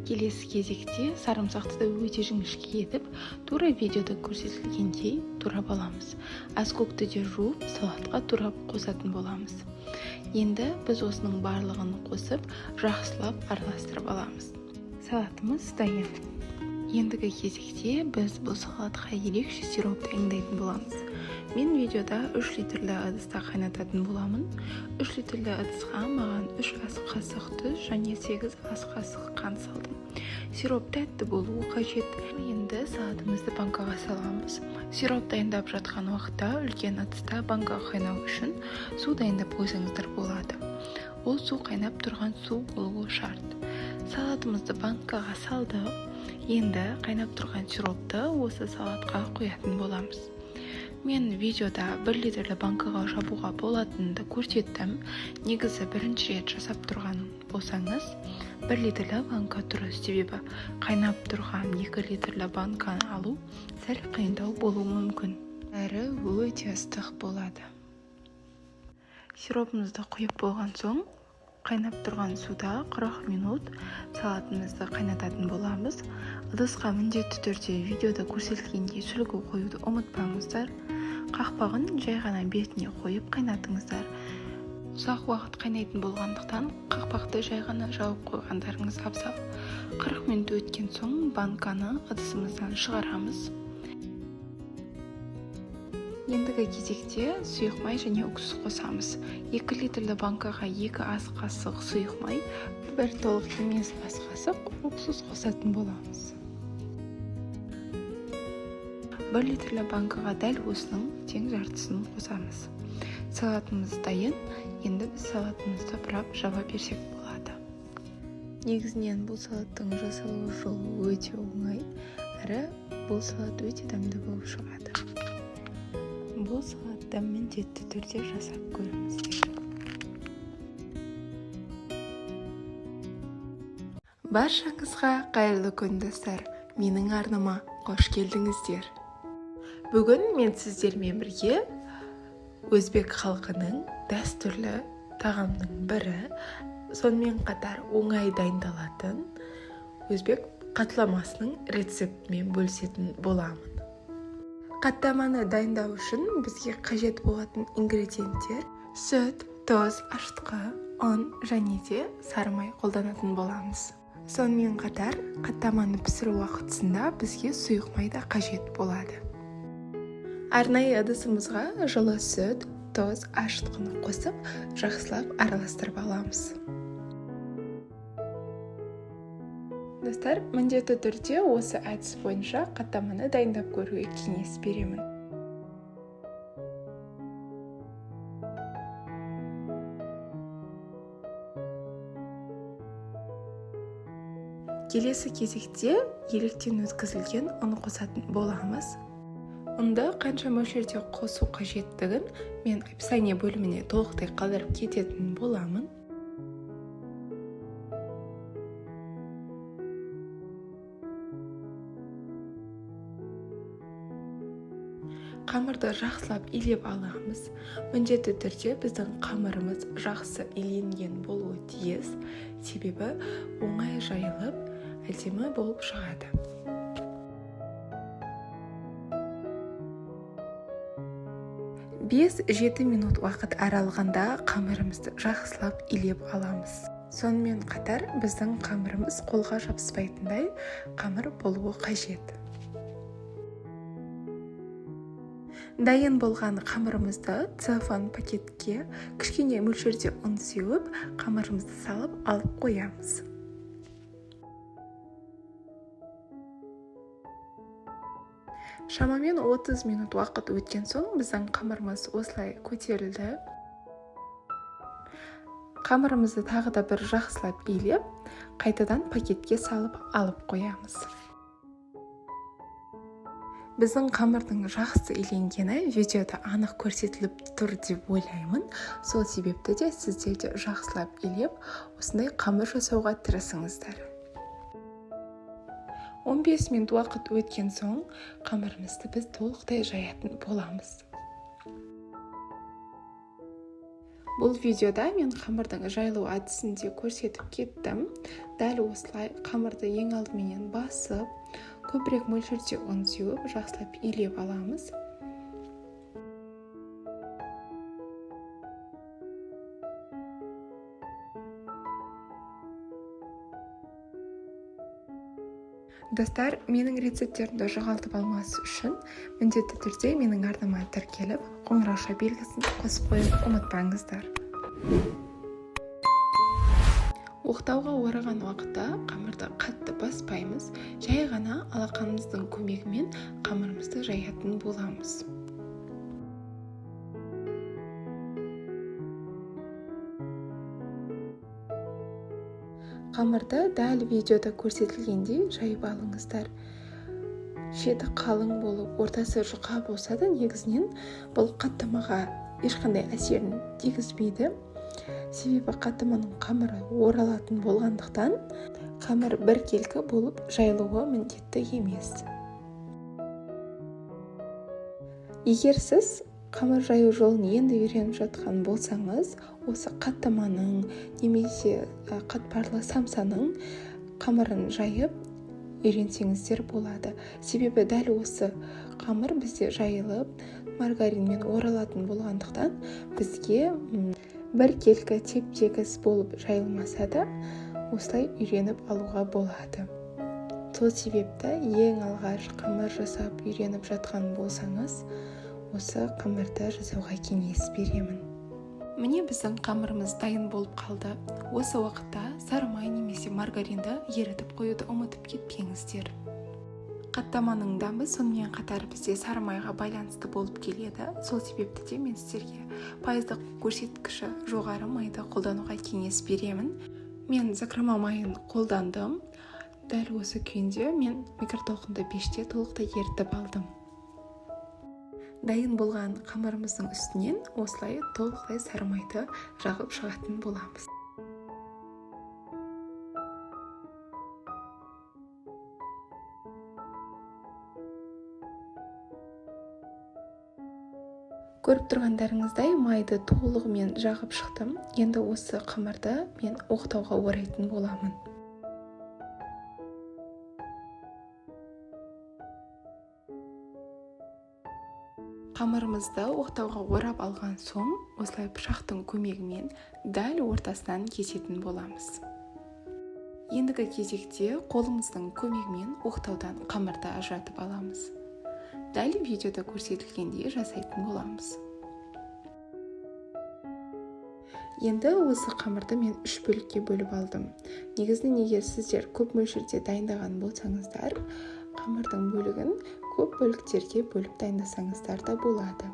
Келесі кезекте сарымсақты да өте жіңішке етіп, тура видеода көрсетілгендей турап аламыз. Аскөкті де жуып, салатқа турап қосатын боламыз. Енді біз осының барлығын қосып, жақсылап араластырып аламыз. Салатымыз дайын. Ендігі кезекте біз бұл салатқа ерекше сироп дайындайтын боламыз. Мен видеода 3 литрлі ыдыста қайнататын боламын. 3 литрлі ыдысқа маған 3 ас қасық тұз және 8 ас қасық қант салдым. Сироп тәтті болуы қажет. Енді салатымызды банкаға саламыз. Сироп дайындап жатқан уақытта үлкен ыдыста банкаға қайнау үшін су дайындап қойсаңыздар болады. Ол су қайнап тұрған су болуы шарт. Салатымызды банкаға салдық. Енді қайнап тұрған сиропты осы салатқа құятын боламыз. Мен видеода 1 литрлі банкаға жабуға болатынды көрсеттім. Негізі бірінші рет жасап тұрған болсаңыз, 1 литрлі банка дұрыс, себебі қайнап тұрған 2 литрлі банканы алу сәл қиындау болуы мүмкін. Әрі өте ыстық болады. Сиропымызды құйып болған соң, қайнап тұрған суда 40 минут салатымызды қайнататын боламыз. Ыдысқа міндетті түрде видеода көрсетілгендей сүлгі қоюды ұмытпаңыздар. Қақпағын жай ғана бетіне қойып қайнатыңыздар. Ұзақ уақыт қайнайтын болғандықтан қақпақты жай ғана жауып қойғандарыңыз абзал. 40 минут өткен соң банканы ыдысымыздан шығарамыз. Ендігі кезекте сұйық май және уксус қосамыз. 2 литрлі банкаға 2 ас қасық сұйық май, 1 толық емес ас қасық уксус қосатын боламыз. 1 литрлі банкаға дәл осының тең жартысын қосамыз. Салатымыз дайын. Енді біз салатымызды бұрап жаба берсек болады. Негізінен бұл салаттың жасалу жолы өте оңай, әрі бұл салат өте дәмді болып шығады. бұл салатты міндетті түрде жасап көріңіздер. Баршаңызға қайырлы күн достар. Менің арнама қош келдіңіздер. Бүгін мен сіздермен бірге өзбек халқының дәстүрлі тағамның бірі, сонымен қатар оңай дайындалатын өзбек қатламасының рецептімен бөлісетін боламын. Қаттаманы дайындау үшін бізге қажет болатын ингредиенттер сүт, тұз, ашытқы, ұн және де сары май қолданатын боламыз. Сонымен қатар қаттаманы пісіру уақытысында бізге сұйық май да қажет болады. Арнайы ыдысымызға жылы сүт, тұз, ашытқыны қосып, жақсылап араластырып аламыз. Достар, міндетті түрде осы әдіс бойынша қаттаманы дайындап көруге кеңес беремін. Келесі кезекте електен өткізілген ұн қосатын боламыз. Ұнды қанша мөлшерде қосу қажеттігін мен описание бөліміне толықтай қалдырып кететін боламын. Қамырды жақсылап илеп аламыз. Міндетті түрде біздің қамырымыз жақсы иленген болуы тиіс, себебі оңай жайылып, әдемі болып шығады. 5-7 минут уақыт аралығында қамырымызды жақсылап илеп аламыз. Сонымен қатар біздің қамырымыз қолға жабыспайтындай қамыр болуы қажет. Дайын болған қамырымызды целлофан пакетке кішкене мөлшерде ұн сеуіп, қамырымызды салып алып қоямыз. Шамамен 30 минут уақыт өткен соң біздің қамырымыз осылай көтерілді. Қамырымызды тағы да бір жақсылап илеп, қайтадан пакетке салып алып қоямыз. Біздің қамырдың жақсы иленгені видеода анық көрсетіліп тұр деп ойлаймын. Сол себепті де сіздер де жақсылап илеп, осындай қамыр жасауға тырысыңыздар. 15 минут уақыт өткен соң қамырымызды біз толықтай жаятын боламыз. Бұл видеода мен қамырдың жайылу әдісін де көрсетіп кеттім. Дәл осылай қамырды ең алдыменен басып, көбірек мөлшерде ұн сеуіп, жақсылап илеп аламыз. Достар, менің рецепттерімді жоғалтып алмас үшін міндетті түрде менің арнама тіркеліп, қоңырауша белгісін қосып қойып ұмытпаңыздар. Оқтауға ораған уақытта қамырды қатты баспаймыз, жай ғана алақанымыздың көмегімен қамырымызды жаятын боламыз. Қамырды дәл видеода көрсетілгендей жайып алыңыздар. Шеті қалың болып, ортасы жұқа болса да негізінен бұл қаттамаға ешқандай әсерін тигізбейді. Себебі қаттаманың қамыры оралатын болғандықтан, қамыр біркелкі болып жайылуы міндетті емес. Егер сіз қамыр жаю жолын енді үйреніп жатқан болсаңыз, осы қаттаманың немесе қатпарлы самсаның қамырын жайып үйренсеңіздер болады. Себебі дәл осы қамыр бізде жайылып, маргаринмен оралатын болғандықтан, бізге біркелкі теп-тегіс болып жайылмаса да, осылай үйреніп алуға болады. Сол себепті ең алғаш қамыр жасап үйреніп жатқан болсаңыз, осы қамырды жасауға кеңес беремін. Міне біздің қамырымыз дайын болып қалды. Осы уақытта сары май немесе маргаринді ерітіп қоюды ұмытып кетпеңіздер. Қаттаманың дәмі сонымен қатар бізде сары майға байланысты болып келеді. Сол себепті де мен сіздерге пайыздық көрсеткіші жоғары майды қолдануға кеңес беремін. Мен закрома майын қолдандым. Дәл осы күйінде мен микротолқынды пеште толықтай ерітіп алдым. Дайын болған қамырымыздың үстінен осылай толықтай сары майды жағып шығатын боламыз. Көріп тұрғандарыңыздай майды толығымен жағып шықтым. Енді осы қамырды мен оқтауға орайтын боламын. Қамырымызды оқтауға орап алған соң, осылай пышақтың көмегімен дәл ортасынан кесетін боламыз. Ендігі кезекте қолымыздың көмегімен оқтаудан қамырды ажыратып аламыз. Дәл видеода көрсетілгендей жасайтын боламыз. Енді осы қамырды мен 3 бөлікке бөліп алдым. Негізінен егер сіздер көп мөлшерде дайындаған болсаңыздар, қамырдың бөлігін көп бөліктерге бөліп дайындасаңыздар да болады.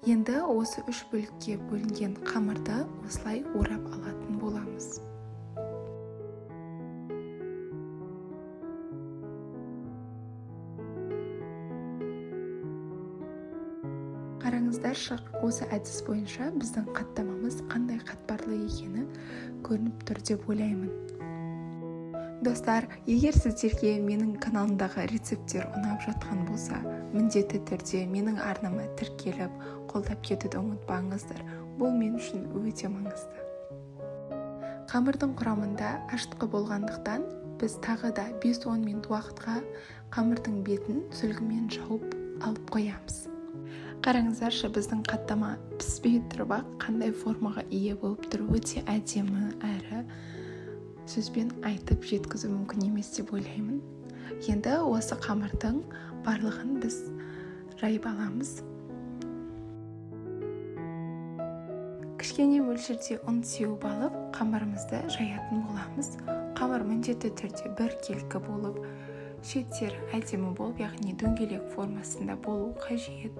Енді осы 3 бөлікке бөлінген қамырды осылай орап алатын боламыз. Қараңыздаршы, осы әдіс бойынша біздің қаттамамыз қандай қатпарлы екені көрініп тұр деп ойлаймын. Достар, егер сіздерге менің каналымдағы рецепттер ұнап жатқан болса, міндетті түрде менің арнама тіркеліп, қолдап кетуді ұмытпаңыздар. Бұл мен үшін өте маңызды. Қамырдың құрамында ашытқы болғандықтан, біз тағы да 5-10 минут уақытқа қамырдың бетін сүлгімен жауып алып қоямыз. Қараңыздаршы, біздің қаттама піспей тұрып қандай формаға ие болып тұр, өте әдемі әрі сөзбен айтып жеткізу мүмкін емес деп ойлаймын. Енді осы қамырдың барлығын біз жайып аламыз. Кішкене мөлшерде ұн сеуіп алып, қамырымызды жаятын боламыз. Қамыр міндетті түрде біркелкі болып, шеттері әдемі болып, яғни дөңгелек формасында болу қажет.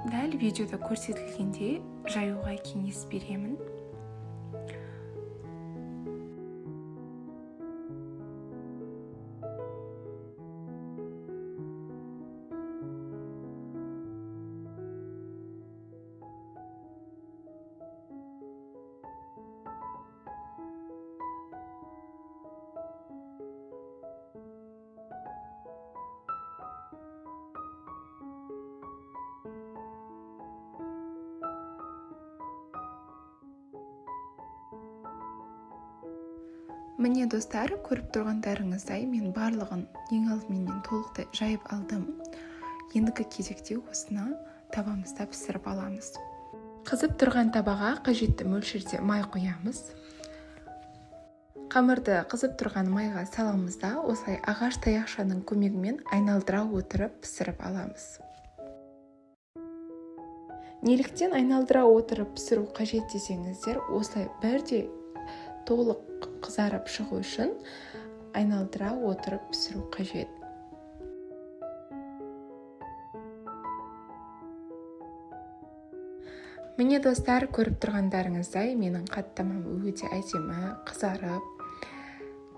Дәл видеода көрсетілгенде жаюға кеңес беремін. Міне достар, көріп тұрғандарыңыздай мен барлығын ең алдымен толықтай жайып алдым. Ендігі кезекте осыны табамызда пісіріп аламыз. Қызып тұрған табаға қажетті мөлшерде май қоямыз. Қамырды қызып тұрған майға саламыз да, осылай ағаш таяқшаның көмегімен айналдыра отырып пісіріп аламыз. Неліктен айналдыра отырып пісіру қажет десеңіздер, осылай бірде толық қызарып шығу үшін айналдыра отырып пісіру қажет. Міне достар, көріп тұрғандарыңыздай менің қаттамам өте әдемі, қызарып,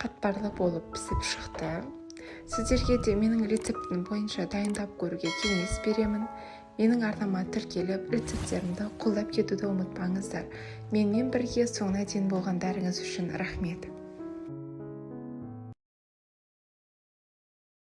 қатпарлы болып пісіп шықты. Сіздерге де менің рецептім бойынша дайындап көруге кеңес беремін. Менің арнама тіркеліп, рецепттерімді қолдап кетуді ұмытпаңыздар. Менімен бірге соңына дейін болғандарыңыз үшін рахмет.